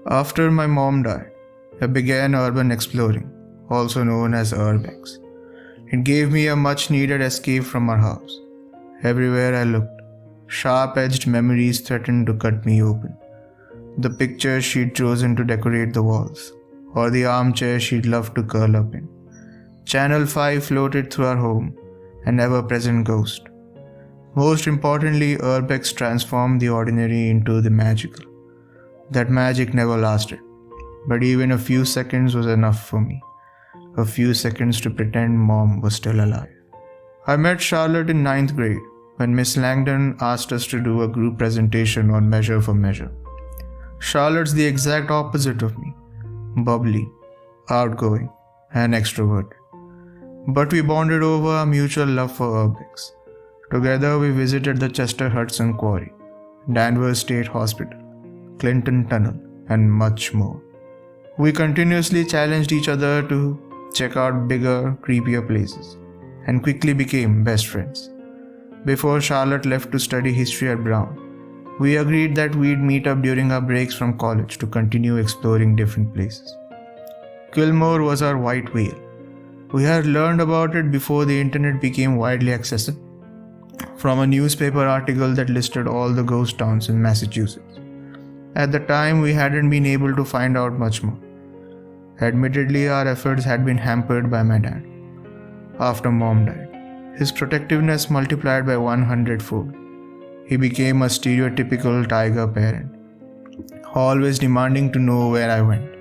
After my mom died, I began urban exploring, also known as urbex. It gave me a much needed escape from our house. Everywhere I looked, sharp-edged memories threatened to cut me open. The pictures she'd chosen to decorate the walls, or the armchair she'd loved to curl up in. Channel 5 floated through our home, an ever-present ghost. Most importantly, urbex transformed the ordinary into the magical. That magic never lasted, but even a few seconds was enough for me. A few seconds to pretend mom was still alive. I met Charlotte in 9th grade when Miss Langdon asked us to do a group presentation on Measure for Measure. Charlotte's the exact opposite of me, bubbly, outgoing, and extroverted. But we bonded over our mutual love for urbex. Together we visited the Chester Hudson Quarry, Danvers State Hospital, Clinton Tunnel, and much more. We continuously challenged each other to check out bigger, creepier places, and quickly became best friends. Before Charlotte left to study history at Brown, we agreed that we'd meet up during our breaks from college to continue exploring different places. Kilmoure was our white whale. We had learned about it before the internet became widely accessible, from a newspaper article that listed all the ghost towns in Massachusetts. At the time, we hadn't been able to find out much more. Admittedly, our efforts had been hampered by my dad. After mom died, his protectiveness multiplied by 100-fold. He became a stereotypical tiger parent, always demanding to know where I went,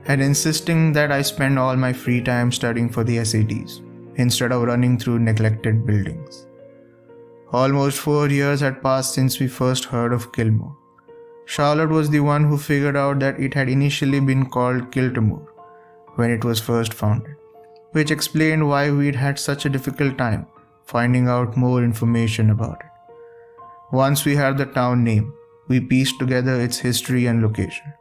and insisting that I spend all my free time studying for the SATs, instead of running through neglected buildings. Almost 4 years had passed since we first heard of Kilmoure. Charlotte was the one who figured out that it had initially been called Kilmoure when it was first founded, which explained why we'd had such a difficult time finding out more information about it. Once we had the town name, we pieced together its history and location.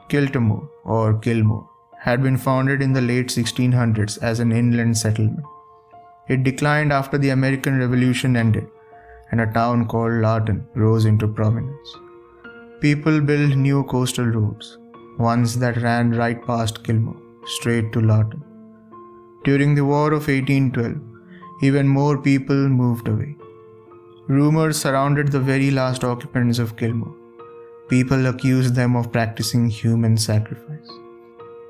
Kilmoure, or Kilmoure, had been founded in the late 1600s as an inland settlement. It declined after the American Revolution ended, and a town called Lawton rose into prominence. People built new coastal roads, ones that ran right past Kilmoure, straight to Lawton. During the War of 1812, even more people moved away. Rumors surrounded the very last occupants of Kilmoure. People accused them of practicing human sacrifice.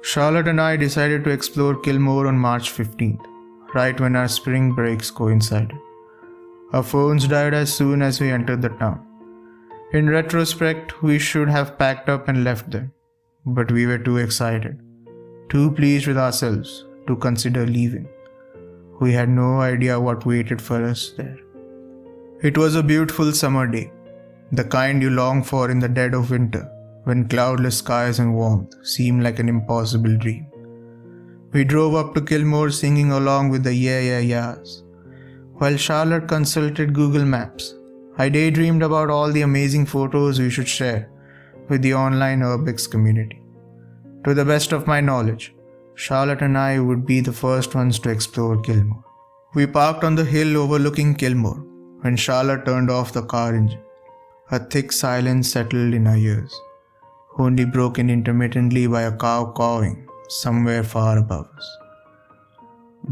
Charlotte and I decided to explore Kilmoure on March 15th, right when our spring breaks coincided. Our phones died as soon as we entered the town. In retrospect, we should have packed up and left them, but we were too excited, too pleased with ourselves to consider leaving. We had no idea what waited for us there. It was a beautiful summer day, the kind you long for in the dead of winter, when cloudless skies and warmth seem like an impossible dream. We drove up to Kilmoure singing along with the yeah yeah yeahs. While Charlotte consulted Google Maps, I daydreamed about all the amazing photos we should share with the online urbex community. To the best of my knowledge, Charlotte and I would be the first ones to explore Kilmoure. We parked on the hill overlooking Kilmoure when Charlotte turned off the car engine. A thick silence settled in our ears, only broken intermittently by a cow cawing somewhere far above us.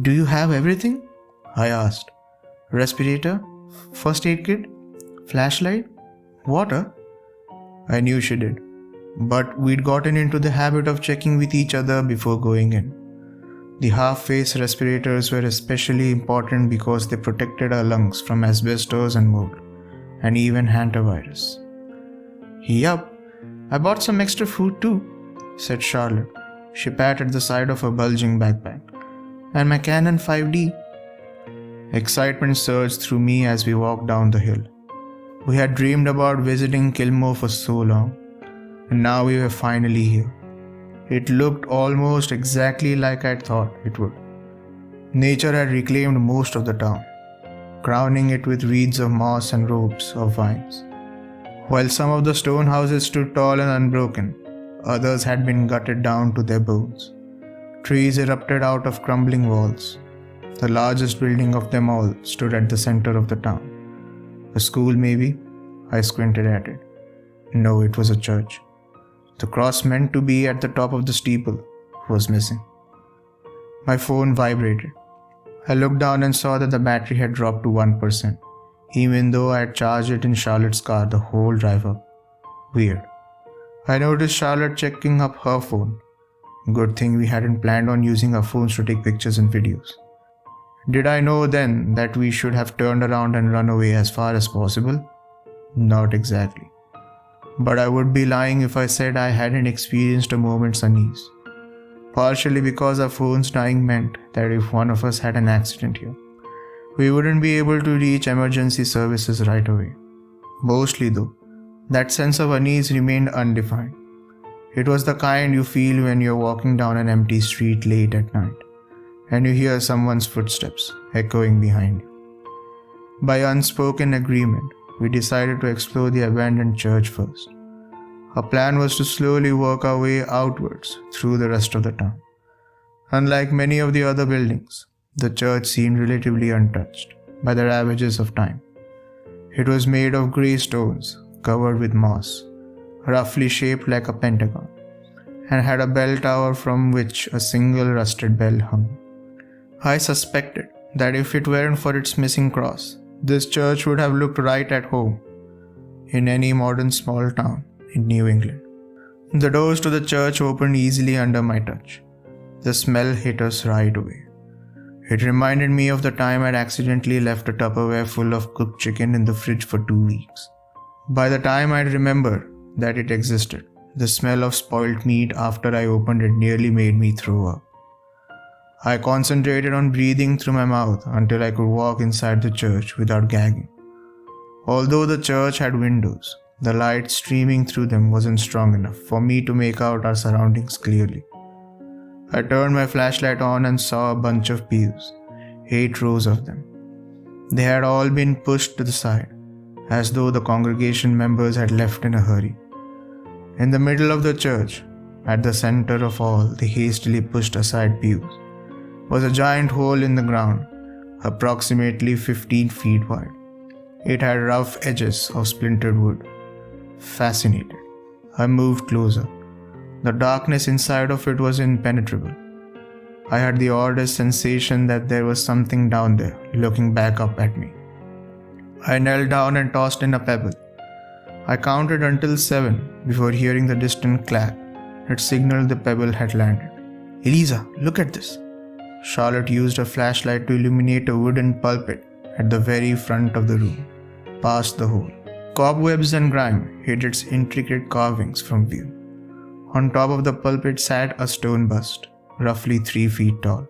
"Do you have everything?" I asked. "Respirator? First aid kit? Flashlight? Water?" I knew she did, but we'd gotten into the habit of checking with each other before going in. The half-face respirators were especially important because they protected our lungs from asbestos and mold, and even hantavirus. "Yup, I bought some extra food too," said Charlotte. She patted the side of her bulging backpack. "And my Canon 5D. Excitement surged through me as we walked down the hill. We had dreamed about visiting Kilmoure for so long, and now we were finally here. It looked almost exactly like I thought it would. Nature had reclaimed most of the town, crowning it with wreaths of moss and ropes of vines. While some of the stone houses stood tall and unbroken, others had been gutted down to their bones. Trees erupted out of crumbling walls. The largest building of them all stood at the center of the town. A school, maybe? I squinted at it. No, it was a church. The cross meant to be at the top of the steeple was missing. My phone vibrated. I looked down and saw that the battery had dropped to 1%, even though I had charged it in Charlotte's car the whole drive up. Weird. I noticed Charlotte checking up her phone. Good thing we hadn't planned on using our phones to take pictures and videos. Did I know then that we should have turned around and run away as far as possible? Not exactly. But I would be lying if I said I hadn't experienced a moment's unease. Partially because our phones dying meant that if one of us had an accident here, we wouldn't be able to reach emergency services right away. Mostly though, that sense of unease remained undefined. It was the kind you feel when you're walking down an empty street late at night, and you hear someone's footsteps echoing behind you. By unspoken agreement, we decided to explore the abandoned church first. Our plan was to slowly work our way outwards through the rest of the town. Unlike many of the other buildings, the church seemed relatively untouched by the ravages of time. It was made of grey stones covered with moss, roughly shaped like a pentagon, and had a bell tower from which a single rusted bell hung. I suspected that if it weren't for its missing cross, this church would have looked right at home in any modern small town in New England. The doors to the church opened easily under my touch. The smell hit us right away. It reminded me of the time I'd accidentally left a Tupperware full of cooked chicken in the fridge for 2 weeks. By the time I'd remembered that it existed, the smell of spoiled meat after I opened it nearly made me throw up. I concentrated on breathing through my mouth until I could walk inside the church without gagging. Although the church had windows, the light streaming through them wasn't strong enough for me to make out our surroundings clearly. I turned my flashlight on and saw a bunch of pews, 8 rows of them. They had all been pushed to the side, as though the congregation members had left in a hurry. In the middle of the church, at the center of all the hastily pushed aside pews, was a giant hole in the ground, approximately 15 feet wide. It had rough edges of splintered wood. Fascinated, I moved closer. The darkness inside of it was impenetrable. I had the oddest sensation that there was something down there looking back up at me. I knelt down and tossed in a pebble. I counted until 7 before hearing the distant clack that signaled the pebble had landed. "Eliza, look at this." Charlotte used a flashlight to illuminate a wooden pulpit at the very front of the room, past the hole. Cobwebs and grime hid its intricate carvings from view. On top of the pulpit sat a stone bust, roughly 3 feet tall.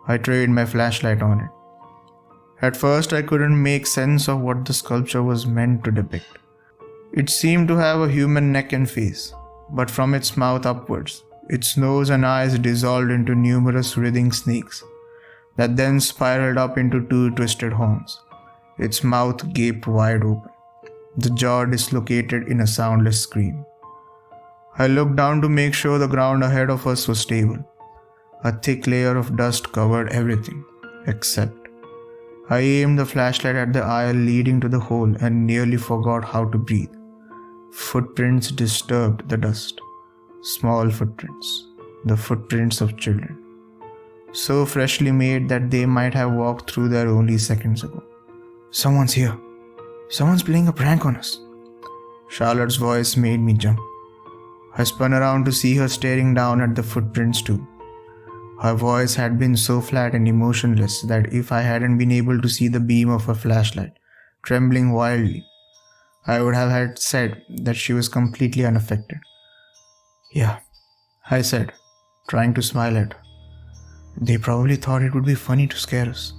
I trained my flashlight on it. At first, I couldn't make sense of what the sculpture was meant to depict. It seemed to have a human neck and face, but from its mouth upwards, its nose and eyes dissolved into numerous writhing snakes that then spiraled up into 2 twisted horns. Its mouth gaped wide open, the jaw dislocated in a soundless scream. I looked down to make sure the ground ahead of us was stable. A thick layer of dust covered everything, except I aimed the flashlight at the aisle leading to the hole and nearly forgot how to breathe. Footprints disturbed the dust. Small footprints, the footprints of children, so freshly made that they might have walked through there only seconds ago. "Someone's here. Someone's playing a prank on us." Charlotte's voice made me jump. I spun around to see her staring down at the footprints too. Her voice had been so flat and emotionless that if I hadn't been able to see the beam of her flashlight trembling wildly, I would have had said that she was completely unaffected. "Yeah," I said, trying to smile at her. "They probably thought it would be funny to scare us.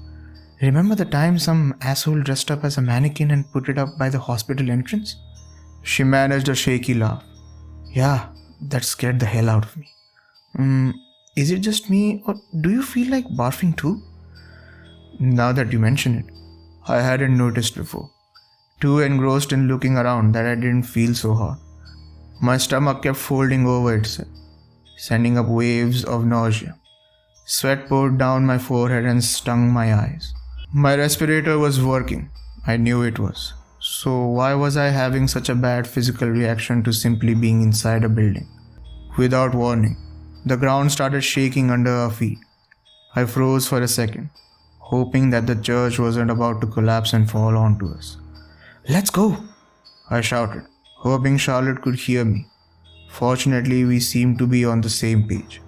Remember the time some asshole dressed up as a mannequin and put it up by the hospital entrance?" She managed a shaky laugh. "Yeah, that scared the hell out of me. Is it just me, or do you feel like barfing too?" Now that you mention it, I hadn't noticed before. Too engrossed in looking around that I didn't feel so hot. My stomach kept folding over itself, sending up waves of nausea. Sweat poured down my forehead and stung my eyes. My respirator was working. I knew it was. So why was I having such a bad physical reaction to simply being inside a building? Without warning, the ground started shaking under our feet. I froze for a second, hoping that the church wasn't about to collapse and fall onto us. "Let's go!" I shouted, hoping Charlotte could hear me. Fortunately, we seemed to be on the same page.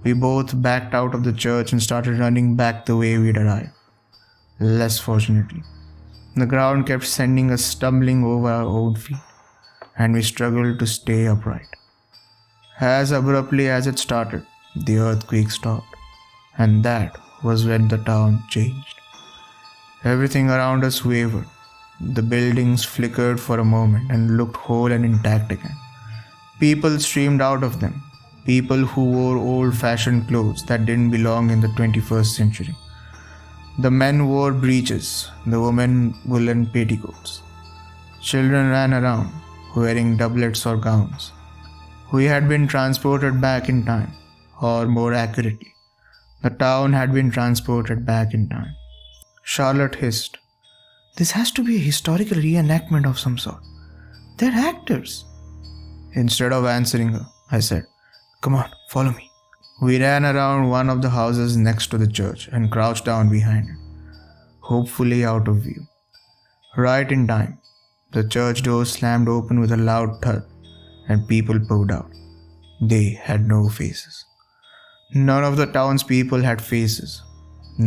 We both backed out of the church and started running back the way we'd arrived. Less fortunately, the ground kept sending us stumbling over our own feet, and we struggled to stay upright. As abruptly as it started, the earthquake stopped, and that was when the town changed. Everything around us wavered. The buildings flickered for a moment and looked whole and intact again. People streamed out of them, people who wore old-fashioned clothes that didn't belong in the 21st century. The men wore breeches, the women woolen petticoats. Children ran around, wearing doublets or gowns. We had been transported back in time, or more accurately, the town had been transported back in time. Charlotte hissed, "This has to be a historical reenactment of some sort. They're actors." Instead of answering her, I said, "Come on, follow me." We ran around one of the houses next to the church and crouched down behind it, hopefully out of view. Right in time, the church door slammed open with a loud thud and people poured out. They had no faces. None of the townspeople had faces.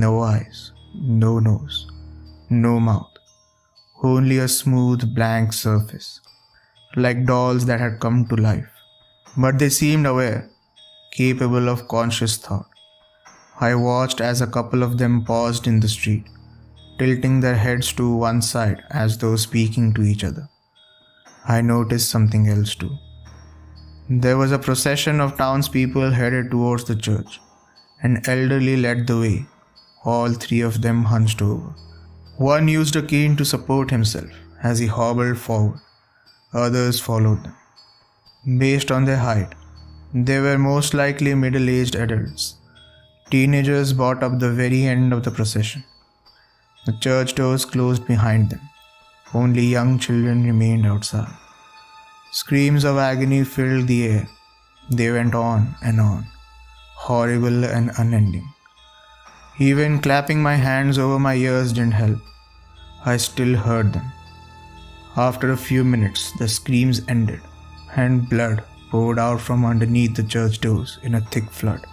No eyes, no nose, no mouth. Only a smooth, blank surface, like dolls that had come to life. But they seemed aware, capable of conscious thought. I watched as a couple of them paused in the street, tilting their heads to one side as though speaking to each other. I noticed something else too. There was a procession of townspeople headed towards the church. An elderly led the way, all three of them hunched over. One used a cane to support himself as he hobbled forward. Others followed them. Based on their height, they were most likely middle-aged adults. Teenagers brought up the very end of the procession. The church doors closed behind them. Only young children remained outside. Screams of agony filled the air. They went on, horrible and unending. Even clapping my hands over my ears didn't help. I still heard them. After a few minutes, the screams ended, and blood poured out from underneath the church doors in a thick flood,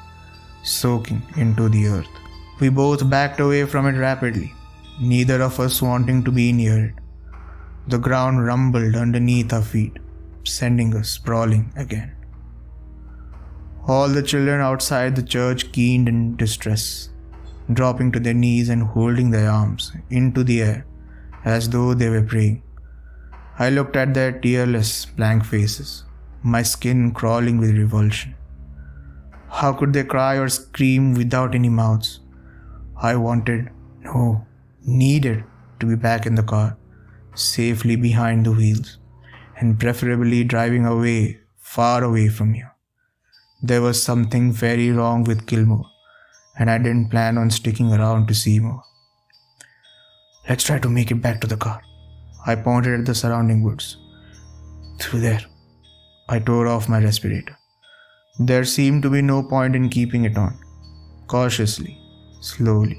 soaking into the earth. We both backed away from it rapidly, neither of us wanting to be near it. The ground rumbled underneath our feet, sending us sprawling again. All the children outside the church keened in distress, dropping to their knees and holding their arms into the air as though they were praying. I looked at their tearless, blank faces, my skin crawling with revulsion. How could they cry or scream without any mouths? I needed to be back in the car, safely behind the wheels, and preferably driving away, far away from here. There was something very wrong with Kilmoure, and I didn't plan on sticking around to see more. "Let's try to make it back to the car." I pointed at the surrounding woods. "Through there." I tore off my respirator. There seemed to be no point in keeping it on. Cautiously, slowly,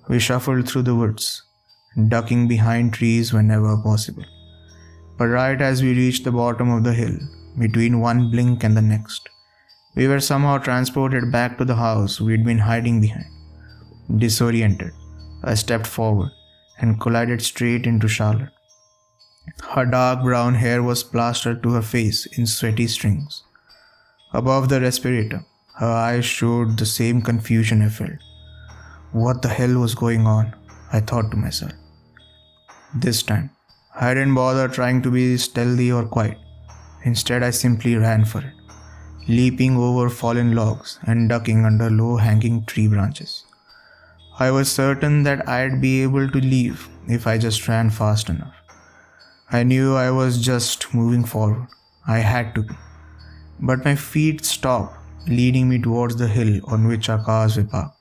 we shuffled through the woods, ducking behind trees whenever possible. But right as we reached the bottom of the hill, between one blink and the next, we were somehow transported back to the house we'd been hiding behind. Disoriented, I stepped forward and collided straight into Charlotte. Her dark brown hair was plastered to her face in sweaty strings. Above the respirator, her eyes showed the same confusion I felt. What the hell was going on? I thought to myself. This time, I didn't bother trying to be stealthy or quiet. Instead, I simply ran for it, leaping over fallen logs and ducking under low-hanging tree branches. I was certain that I'd be able to leave if I just ran fast enough. I knew I was just moving forward. I had to be. But my feet stopped, leading me towards the hill on which our cars were parked.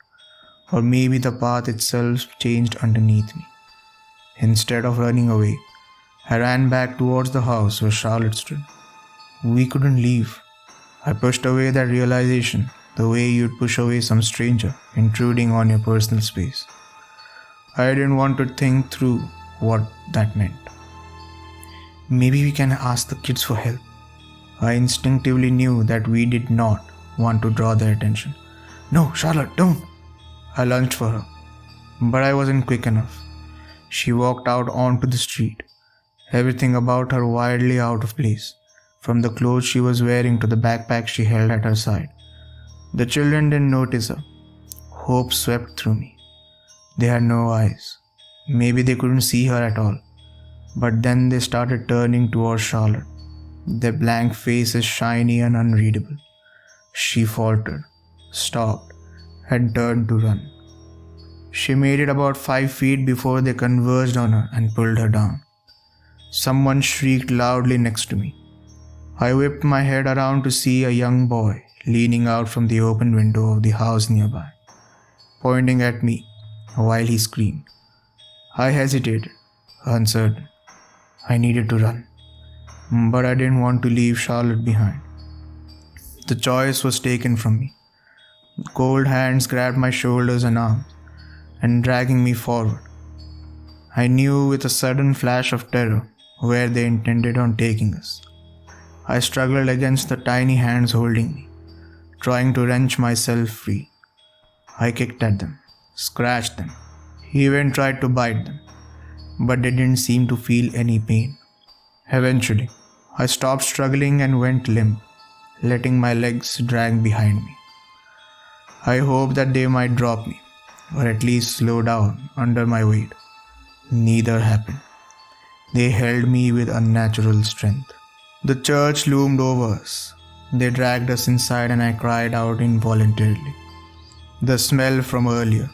Or maybe the path itself changed underneath me. Instead of running away, I ran back towards the house where Charlotte stood. We couldn't leave. I pushed away that realization the way you'd push away some stranger intruding on your personal space. I didn't want to think through what that meant. Maybe we can ask the kids for help. I instinctively knew that we did not want to draw their attention. No, Charlotte, don't! I lunged for her, but I wasn't quick enough. She walked out onto the street, everything about her wildly out of place, from the clothes she was wearing to the backpack she held at her side. The children didn't notice her. Hope swept through me. They had no eyes. Maybe they couldn't see her at all. But then they started turning towards Charlotte, their blank faces shiny and unreadable. She faltered, stopped, and turned to run. She made it about 5 feet before they converged on her and pulled her down. Someone shrieked loudly next to me. I whipped my head around to see a young boy leaning out from the open window of the house nearby, pointing at me while he screamed. I hesitated, uncertain. I needed to run, but I didn't want to leave Charlotte behind. The choice was taken from me. Cold hands grabbed my shoulders and arms, and dragging me forward. I knew with a sudden flash of terror where they intended on taking us. I struggled against the tiny hands holding me, trying to wrench myself free. I kicked at them, scratched them, even tried to bite them, but they didn't seem to feel any pain. Eventually, I stopped struggling and went limp, letting my legs drag behind me. I hoped that they might drop me, or at least slow down under my weight. Neither happened. They held me with unnatural strength. The church loomed over us. They dragged us inside and I cried out involuntarily. The smell from earlier,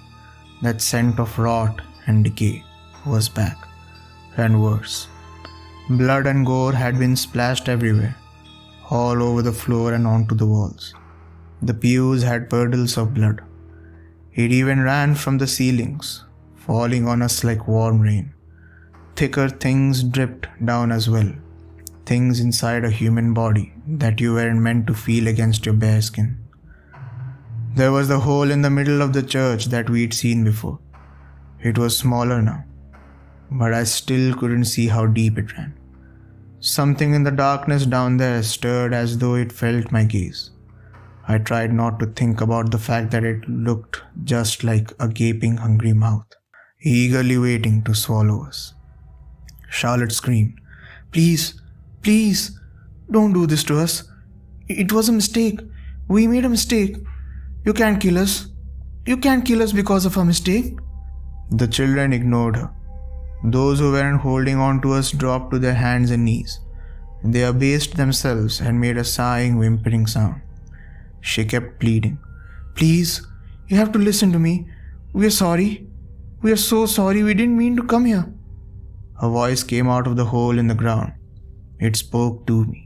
that scent of rot and decay, was back, and worse. Blood and gore had been splashed everywhere, all over the floor and onto the walls. The pews had puddles of blood. It even ran from the ceilings, falling on us like warm rain. Thicker things dripped down as well, things inside a human body that you weren't meant to feel against your bare skin. There was the hole in the middle of the church that we'd seen before. It was smaller now, but I still couldn't see how deep it ran. Something in the darkness down there stirred as though it felt my gaze. I tried not to think about the fact that it looked just like a gaping, hungry mouth, eagerly waiting to swallow us. Charlotte screamed, "Please, please, don't do this to us. It was a mistake. We made a mistake. You can't kill us. You can't kill us because of a mistake." The children ignored her. Those who weren't holding on to us dropped to their hands and knees. They abased themselves and made a sighing, whimpering sound. She kept pleading, "Please, you have to listen to me. We're sorry. We're so sorry. We didn't mean to come here." A voice came out of the hole in the ground. It spoke to me.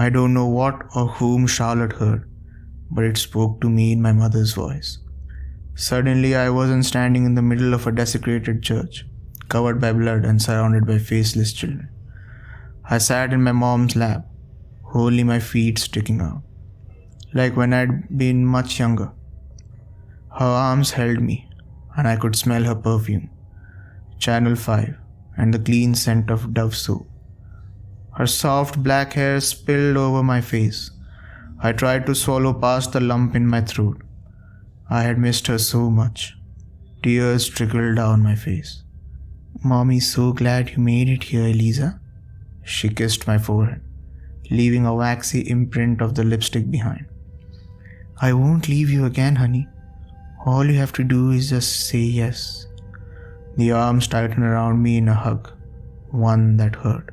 I don't know what or whom Charlotte heard, but it spoke to me in my mother's voice. Suddenly, I wasn't standing in the middle of a desecrated church, covered by blood and surrounded by faceless children. I sat in my mom's lap, only my feet sticking out, like when I'd been much younger. Her arms held me, and I could smell her perfume, Channel 5, and the clean scent of Dove soap. Her soft black hair spilled over my face. I tried to swallow past the lump in my throat. I had missed her so much. Tears trickled down my face. "Mommy's so glad you made it here, Eliza." She kissed my forehead, leaving a waxy imprint of the lipstick behind. "I won't leave you again, honey. All you have to do is just say yes." The arms tightened around me in a hug, one that hurt.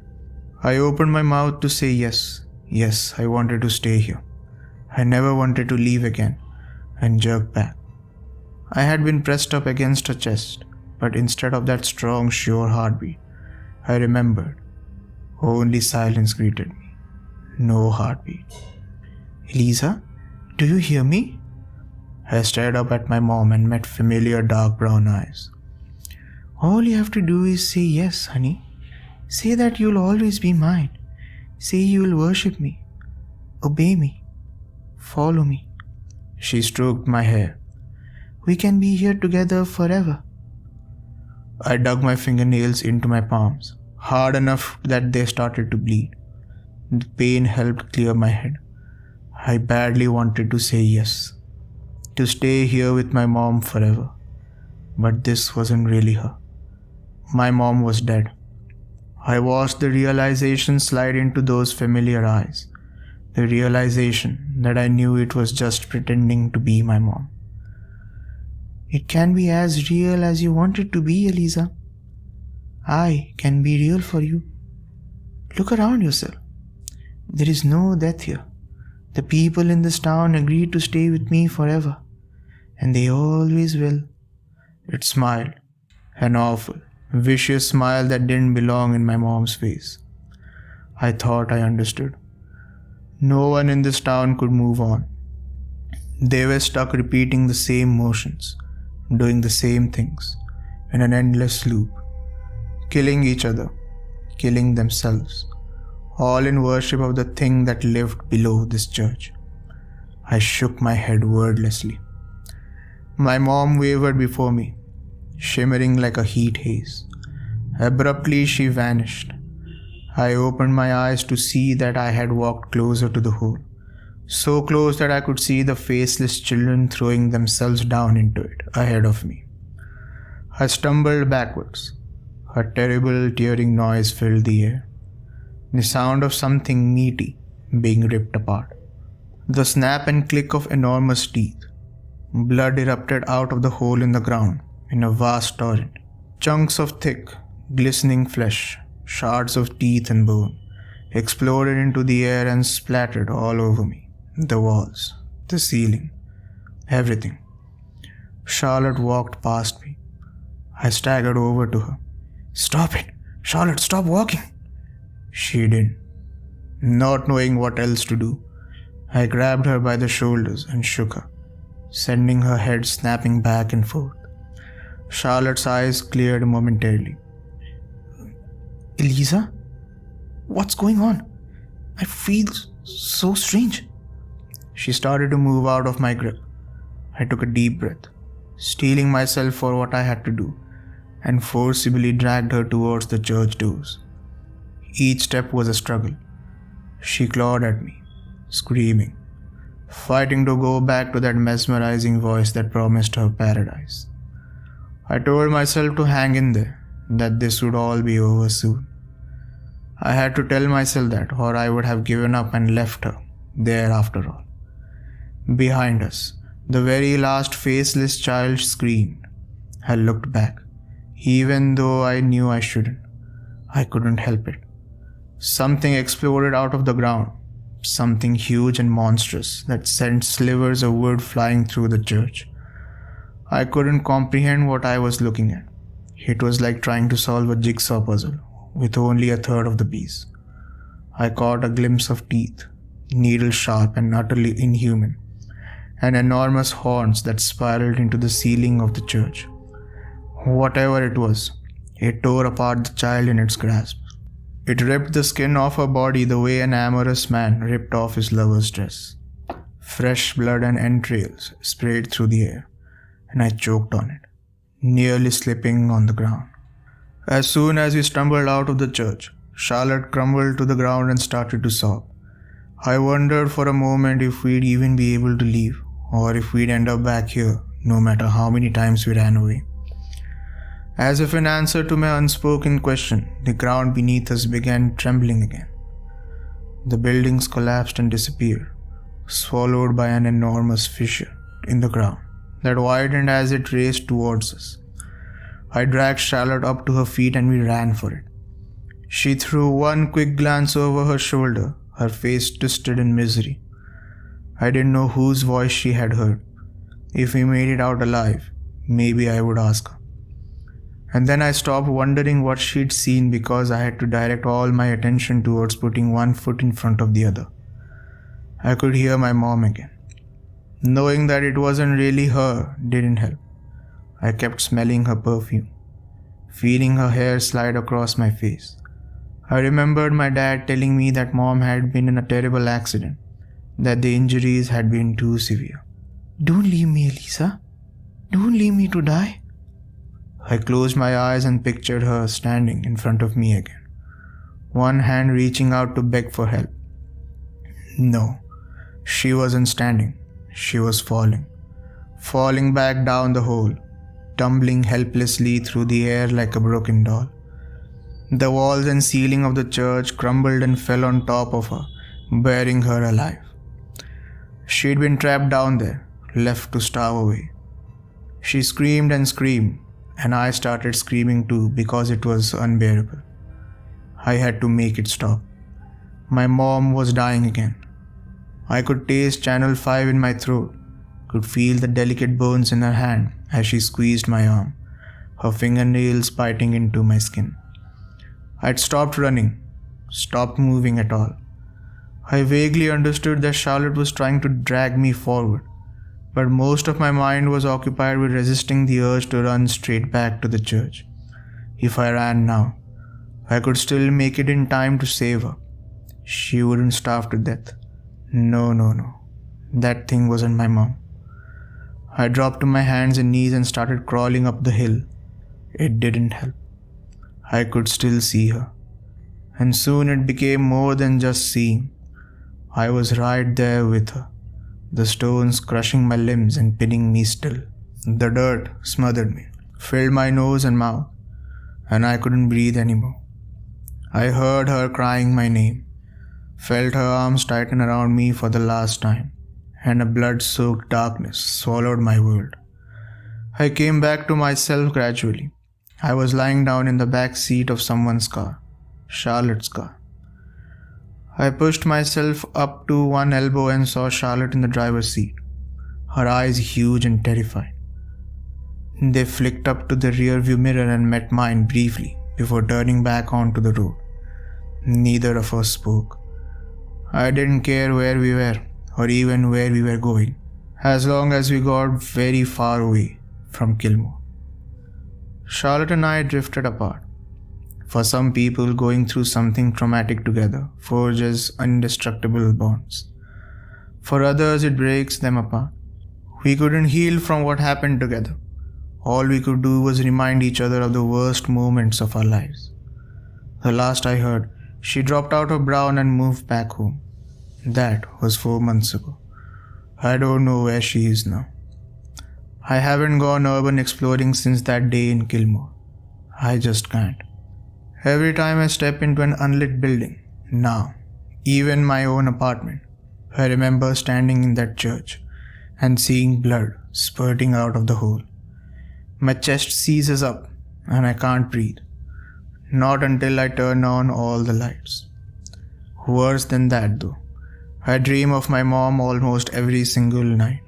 I opened my mouth to say yes. Yes, I wanted to stay here. I never wanted to leave again, and jerked back. I had been pressed up against her chest, but instead of that strong, sure heartbeat, I remembered. Only silence greeted me. No heartbeat. "Eliza, do you hear me?" I stared up at my mom and met familiar dark brown eyes. "All you have to do is say yes, honey. Say that you'll always be mine. Say you'll worship me, obey me, follow me. She stroked my hair. We can be here together forever. I dug my fingernails into my palms, hard enough that they started to bleed. The pain helped clear my head. I badly wanted to say yes, to stay here with my mom forever. But this wasn't really her. My mom was dead. I watched the realization slide into those familiar eyes. The realization that I knew it was just pretending to be my mom. It can be as real as you want it to be, Eliza. I can be real for you. Look around yourself. There is no death here. The people in this town agreed to stay with me forever, and they always will. It smiled, an awful, vicious smile that didn't belong in my mom's face. I thought I understood. No one in this town could move on. They were stuck repeating the same motions, doing the same things, in an endless loop, killing each other, killing themselves, all in worship of the thing that lived below this church. I shook my head wordlessly. My mom wavered before me, shimmering like a heat haze. Abruptly she vanished. I opened my eyes to see that I had walked closer to the hole, so close that I could see the faceless children throwing themselves down into it ahead of me. I stumbled backwards. A terrible tearing noise filled the air. The sound of something meaty being ripped apart. The snap and click of enormous teeth. Blood erupted out of the hole in the ground in a vast torrent. Chunks of thick, glistening flesh, shards of teeth and bone, exploded into the air and splattered all over me. The walls, the ceiling, everything. Charlotte walked past me. I staggered over to her. Stop it! Charlotte, stop walking! She did. Not knowing what else to do, I grabbed her by the shoulders and shook her, sending her head snapping back and forth. Charlotte's eyes cleared momentarily. Eliza? What's going on? I feel so strange. She started to move out of my grip. I took a deep breath, steeling myself for what I had to do, and forcibly dragged her towards the church doors. Each step was a struggle. She clawed at me, screaming, fighting to go back to that mesmerizing voice that promised her paradise. I told myself to hang in there, that this would all be over soon. I had to tell myself that, or I would have given up and left her there after all. Behind us, the very last faceless child screamed. I looked back, even though I knew I shouldn't. I couldn't help it. Something exploded out of the ground, something huge and monstrous that sent slivers of wood flying through the church. I couldn't comprehend what I was looking at. It was like trying to solve a jigsaw puzzle with only a third of the piece. I caught a glimpse of teeth, needle-sharp and utterly inhuman, and enormous horns that spiraled into the ceiling of the church. Whatever it was, it tore apart the child in its grasp. It ripped the skin off her body the way an amorous man ripped off his lover's dress. Fresh blood and entrails sprayed through the air, and I choked on it, nearly slipping on the ground. As soon as we stumbled out of the church, Charlotte crumbled to the ground and started to sob. I wondered for a moment if we'd even be able to leave, or if we'd end up back here, no matter how many times we ran away. As if in answer to my unspoken question, the ground beneath us began trembling again. The buildings collapsed and disappeared, swallowed by an enormous fissure in the ground that widened as it raced towards us. I dragged Charlotte up to her feet and we ran for it. She threw one quick glance over her shoulder, her face twisted in misery. I didn't know whose voice she had heard. If we made it out alive, maybe I would ask her. And then I stopped wondering what she'd seen because I had to direct all my attention towards putting one foot in front of the other. I could hear my mom again. Knowing that it wasn't really her didn't help. I kept smelling her perfume, feeling her hair slide across my face, I remembered my dad telling me that mom had been in a terrible accident, that the injuries had been too severe. "Don't leave me, Elisa. Don't leave me to die." I closed my eyes and pictured her standing in front of me again, one hand reaching out to beg for help. No, she wasn't standing. She was falling back down the hole, tumbling helplessly through the air like a broken doll. The walls and ceiling of the church crumbled and fell on top of her, burying her alive. She'd been trapped down there, left to starve away. She screamed and screamed, and I started screaming too because it was unbearable. I had to make it stop. My mom was dying again. I could taste Channel 5 in my throat, could feel the delicate bones in her hand as she squeezed my arm, her fingernails biting into my skin. I'd stopped running, stopped moving at all. I vaguely understood that Charlotte was trying to drag me forward, but most of my mind was occupied with resisting the urge to run straight back to the church. If I ran now, I could still make it in time to save her. She wouldn't starve to death. No. That thing wasn't my mom. I dropped to my hands and knees and started crawling up the hill. It didn't help. I could still see her. And soon it became more than just seeing. I was right there with her, the stones crushing my limbs and pinning me still. The dirt smothered me, filled my nose and mouth, and I couldn't breathe anymore. I heard her crying my name, felt her arms tighten around me for the last time, and a blood-soaked darkness swallowed my world. I came back to myself gradually. I was lying down in the back seat of someone's car, Charlotte's car. I pushed myself up to one elbow and saw Charlotte in the driver's seat, her eyes huge and terrified. They flicked up to the rearview mirror and met mine briefly before turning back onto the road. Neither of us spoke. I didn't care where we were or even where we were going, as long as we got very far away from Kilmoure. Charlotte and I drifted apart. For some people, going through something traumatic together forges indestructible bonds. For others, it breaks them apart. We couldn't heal from what happened together. All we could do was remind each other of the worst moments of our lives. The last I heard, she dropped out of Brown and moved back home. That was 4 months ago. I don't know where she is now. I haven't gone urban exploring since that day in Kilmoure. I just can't. Every time I step into an unlit building, now, even my own apartment, I remember standing in that church and seeing blood spurting out of the hole. My chest seizes up and I can't breathe. Not until I turn on all the lights. Worse than that though, I dream of my mom almost every single night.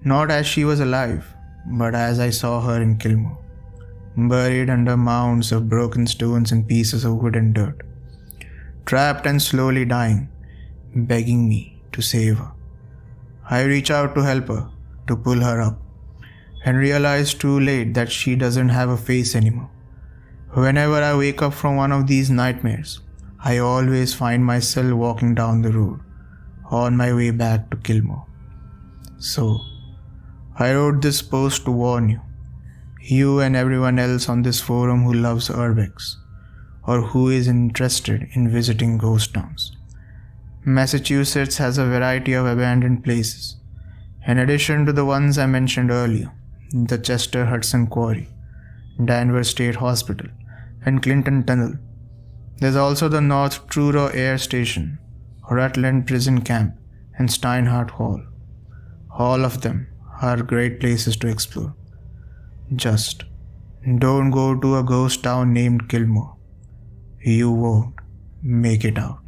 Not as she was alive, but as I saw her in Kilmoure, buried under mounds of broken stones and pieces of wood and dirt, trapped and slowly dying, begging me to save her. I reach out to help her, to pull her up, and realize too late that she doesn't have a face anymore. Whenever I wake up from one of these nightmares, I always find myself walking down the road, on my way back to Kilmoure. So, I wrote this post to warn you, you and everyone else on this forum who loves urbex, or who is interested in visiting ghost towns. Massachusetts has a variety of abandoned places, in addition to the ones I mentioned earlier, the Chester Hudson Quarry, Danvers State Hospital, and Clinton Tunnel. There's also the North Truro Air Station, Rutland Prison Camp, and Steinhardt Hall. All of them are great places to explore. Just don't go to a ghost town named Kilmoure. You won't make it out.